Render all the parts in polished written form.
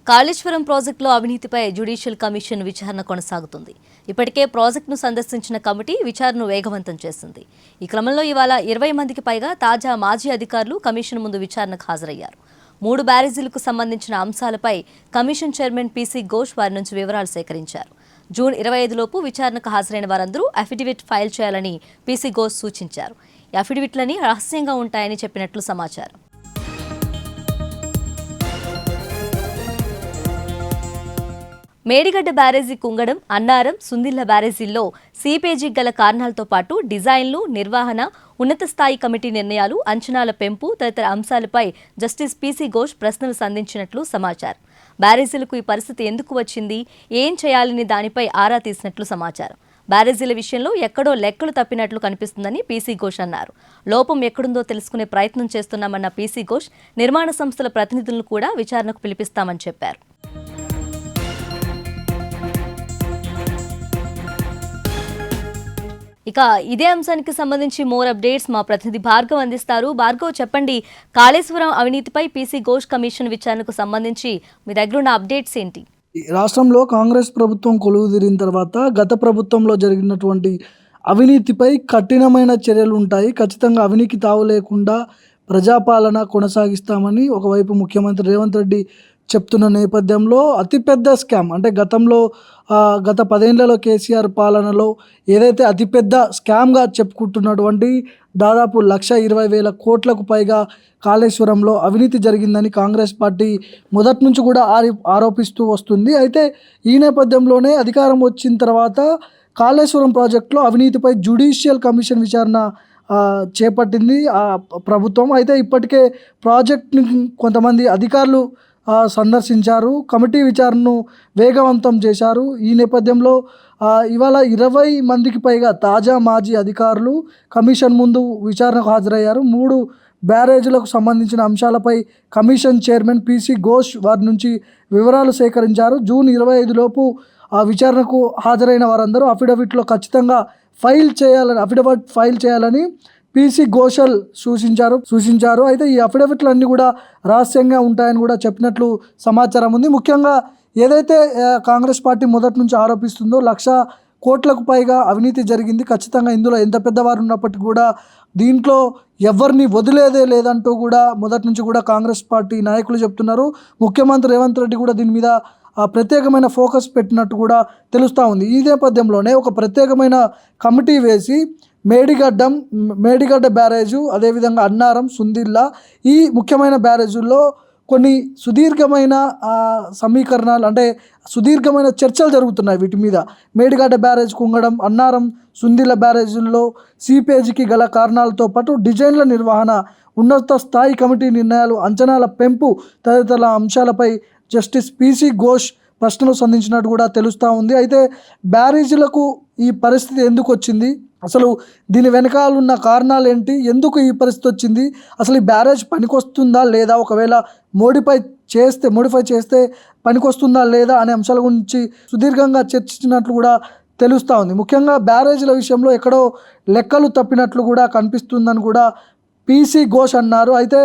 కాళేశ్వరం ప్రాజెక్టులో అవినీతిపై judicial commission విచారణ కొనసాగుతుంది. ఇప్పటికే ప్రాజెక్టును సందర్శించిన కమిటీ విచారణను వేగవంతం చేసింది. ఈ క్రమంలో ఇవాళ 20 మందికి పైగా తాజా మాజీ అధికారులు కమిషన్ ముందు విచారణకు హాజరయ్యారు. 3 బ్యారేజీలకు సంబంధించిన అంశాలపై కమిషన్ చైర్మన్ పీసీ ఘోష్ వారి నుంచి వివరాలు సేకరించారు. జూన్ 25 లోపు విచారణకు హాజరైన వారందరూ అఫిడవిట్ ఫైల్ చేయాలని పీసీ ఘోష్ సూచించారు. ఈ అఫిడవిట్లని రహస్యంగా ఉంటాయని చెప్పినట్లు సమాచారం. మేడిగడ్డ బ్యారేజీ కుంగడం, అన్నారం, సుందిళ్ల బ్యారేజీల్లో సీపేజీ గల కారణాలతో పాటు డిజైన్లు, నిర్వహణ, ఉన్నత స్థాయి కమిటీ నిర్ణయాలు, అంచనాల పెంపు తదితర అంశాలపై జస్టిస్ పీసీ ఘోష్ ప్రశ్నలు సంధించినట్లు సమాచారం. బ్యారేజీలకు ఈ పరిస్థితి ఎందుకు వచ్చింది, ఏం చేయాలని దానిపై ఆరా తీసినట్లు సమాచారం. బ్యారేజీల విషయంలో ఎక్కడో లెక్కలు తప్పినట్లు కనిపిస్తుందని పీసీ ఘోష్ అన్నారు. లోపం ఎక్కడుందో తెలుసుకునే ప్రయత్నం చేస్తున్నామన్న పీసీ ఘోష్ నిర్మాణ సంస్థల ప్రతినిధులను కూడా విచారణకు పిలిపిస్తామని చెప్పారు. ఇక ఇదే అంశానికి సంబంధించి మోర్ అప్డేట్స్ మా ప్రతినిధి భార్గవ్ అందిస్తారు. భార్గవ్, చెప్పండి, కాళేశ్వరం అవినీతిపై పీసీ ఘోష్ కమిషన్ విచారణకు సంబంధించి మీ దగ్గర ఉన్న అప్డేట్స్ ఏంటి? రాష్ట్రంలో కాంగ్రెస్ ప్రభుత్వం కొలువుదీరిన తర్వాత గత ప్రభుత్వంలో జరిగినటువంటి అవినీతిపై కఠినమైన చర్యలు ఉంటాయి. ఖచ్చితంగా అవినీతి తావు లేకుండా ప్రజాపాలన కొనసాగిస్తామని ఒకవైపు ముఖ్యమంత్రి రేవంత్ రెడ్డి చెప్తున్న నేపథ్యంలో అతిపెద్ద స్కామ్ అంటే గత 10 ఏళ్లలో కేసీఆర్ పాలనలో ఏదైతే అతిపెద్ద స్కామ్గా చెప్పుకుంటున్నటువంటి దాదాపు 1,20,000 కోట్లకు పైగా కాళేశ్వరంలో అవినీతి జరిగిందని కాంగ్రెస్ పార్టీ మొదటి నుంచి కూడా ఆరోపిస్తూ వస్తుంది. అయితే ఈ నేపథ్యంలోనే అధికారం వచ్చిన తర్వాత కాళేశ్వరం ప్రాజెక్టులో అవినీతిపై జ్యుడిషియల్ కమిషన్ విచారణ చేపట్టింది ప్రభుత్వం. అయితే ఇప్పటికే ప్రాజెక్ట్ని కొంతమంది అధికారులు సందర్శించారు, కమిటీ విచారణను వేగవంతం చేశారు. ఈ నేపథ్యంలో ఇవాళ 20 మందికి పైగా తాజా మాజీ అధికారులు కమిషన్ ముందు విచారణకు హాజరయ్యారు. 3 బ్యారేజీలకు సంబంధించిన అంశాలపై కమిషన్ చైర్మన్ పీసీ ఘోష్ వారి నుంచి వివరాలు సేకరించారు. జూన్ 25 లోపు విచారణకు హాజరైన వారందరూ అఫిడవిట్లో ఖచ్చితంగా అఫిడవిట్ ఫైల్ చేయాలని పీసీ ఘోషల్ సూచించారు. అయితే ఈ అఫిడవిట్లు అన్నీ కూడా రహస్యంగా ఉంటాయని కూడా చెప్పినట్లు సమాచారం ఉంది. ముఖ్యంగా ఏదైతే కాంగ్రెస్ పార్టీ మొదటి నుంచి ఆరోపిస్తుందో 1,00,000 కోట్లకు పైగా అవినీతి జరిగింది. ఖచ్చితంగా ఇందులో ఎంత పెద్దవారు ఉన్నప్పటికీ కూడా దీంట్లో ఎవరిని వదిలేదే లేదంటూ కూడా మొదటి నుంచి కూడా కాంగ్రెస్ పార్టీ నాయకులు చెప్తున్నారు. ముఖ్యమంత్రి రేవంత్ రెడ్డి కూడా దీని మీద ప్రత్యేకమైన ఫోకస్ పెట్టినట్టు కూడా తెలుస్తూ ఉంది. ఈ నేపథ్యంలోనే ఒక ప్రత్యేకమైన కమిటీ వేసి మేడిగడ్డ బ్యారేజు, అదేవిధంగా అన్నారం, సుందిళ్ళ ఈ ముఖ్యమైన బ్యారేజుల్లో కొన్ని సుదీర్ఘమైన సమీకరణాలు అంటే సుదీర్ఘమైన చర్చలు జరుగుతున్నాయి. వీటి మీద మేడిగడ్డ బ్యారేజ్ కుంగడం, అన్నారం, సుందిళ్ళ బ్యారేజుల్లో సీపేజీకి గల కారణాలతో పాటు డిజైన్ల నిర్వహణ, ఉన్నత స్థాయి కమిటీ నిర్ణయాలు, అంచనాల పెంపు తదితర అంశాలపై జస్టిస్ పీసీ ఘోష్ ప్రశ్నలు సంధించినట్టు కూడా తెలుస్తూ ఉంది. అయితే బ్యారేజీలకు ఈ పరిస్థితి ఎందుకు వచ్చింది, అసలు దీని వెనకాల ఉన్న కారణాలు ఏంటి, ఎందుకు ఈ పరిస్థితి వచ్చింది, అసలు ఈ బ్యారేజ్ పనికొస్తుందా లేదా, ఒకవేళ మోడిఫై చేస్తే పనికొస్తుందా లేదా అనే అంశాల గురించి సుదీర్ఘంగా చర్చించినట్లు కూడా తెలుస్తూ ఉంది. ముఖ్యంగా బ్యారేజీల విషయంలో ఎక్కడో లెక్కలు తప్పినట్లు కూడా కనిపిస్తుందని కూడా పీసీ ఘోష్ అన్నారు. అయితే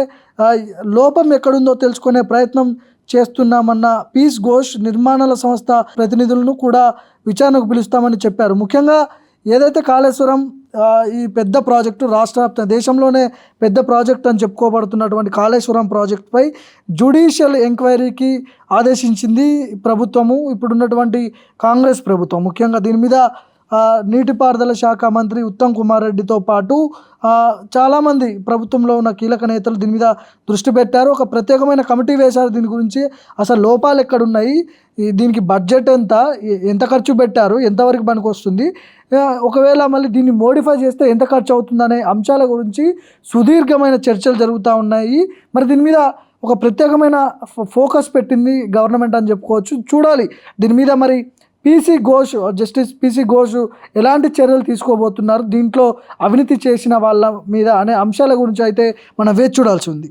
లోపం ఎక్కడుందో తెలుసుకునే ప్రయత్నం చేస్తున్నామన్న పీసీ ఘోష్ నిర్మాణాల సంస్థ ప్రతినిధులను కూడా విచారణకు పిలుస్తామని చెప్పారు. ముఖ్యంగా ఏదైతే కాళేశ్వరం ఈ పెద్ద ప్రాజెక్టు దేశంలోనే పెద్ద ప్రాజెక్ట్ అని చెప్పుకోబడుతున్నటువంటి కాళేశ్వరం ప్రాజెక్టుపై జ్యుడిషియల్ ఎంక్వైరీకి ఆదేశించింది ప్రభుత్వము, ఇప్పుడున్నటువంటి కాంగ్రెస్ ప్రభుత్వం. ముఖ్యంగా దీని మీద నీటిపారుదల శాఖ మంత్రి ఉత్తమ్ కుమార్ రెడ్డితో పాటు చాలామంది ప్రభుత్వంలో ఉన్న కీలక నేతలు దీని మీద దృష్టి పెట్టారు. ఒక ప్రత్యేకమైన కమిటీ వేశారు. దీని గురించి అసలు లోపాలు ఎక్కడున్నాయి, దీనికి బడ్జెట్ ఎంత ఖర్చు పెట్టారు, ఎంతవరకు పనికి వస్తుంది, ఒకవేళ మళ్ళీ దీన్ని మోడిఫై చేస్తే ఎంత ఖర్చు అవుతుందనే అంశాల గురించి సుదీర్ఘమైన చర్చలు జరుగుతూ ఉన్నాయి. మరి దీని మీద ఒక ప్రత్యేకమైన ఫోకస్ పెట్టింది గవర్నమెంట్ అని చెప్పుకోవచ్చు. చూడాలి దీని మీద మరి జస్టిస్ పీసీ ఘోష్ ఎలాంటి చర్యలు తీసుకోబోతున్నారు, దీంట్లో అవినీతి చేసిన వాళ్ళ మీద అనే అంశాల గురించి అయితే మనం వేచి చూడాల్సి ఉంది.